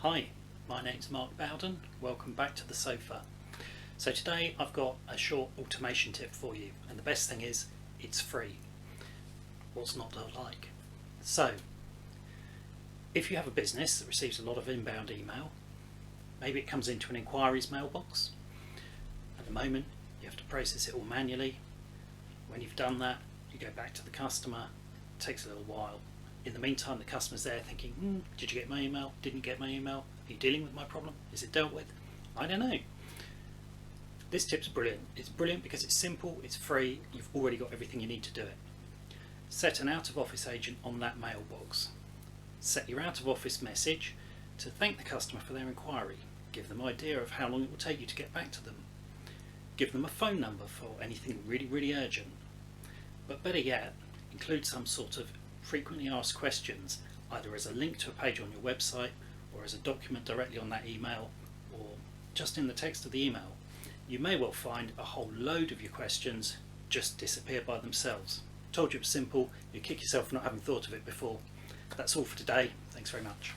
Hi, my name's Mark Bowden. Welcome back to the sofa. So today I've got a short automation tip for you, and the best thing is it's free. What's not to like? So, if you have a business that receives a lot of inbound email, maybe it comes into an inquiries mailbox. At the moment, you have to process it all manually. When you've done that, you go back to the customer. It takes a little while. In the meantime, the customer's there thinking, did you get my email? Didn't get my email? Are you dealing with my problem? Is it dealt with? I don't know. This tip's brilliant. It's brilliant because it's simple, it's free, you've already got everything you need to do it. Set an out-of-office agent on that mailbox. Set your out-of-office message to thank the customer for their inquiry. Give them an idea of how long it will take you to get back to them. Give them a phone number for anything really, really urgent. But better yet, include some sort of frequently asked questions, either as a link to a page on your website or as a document directly on that email or just in the text of the email. You may well find a whole load of your questions just disappear by themselves. Told you it was simple, you kick yourself for not having thought of it before. That's all for today. Thanks very much.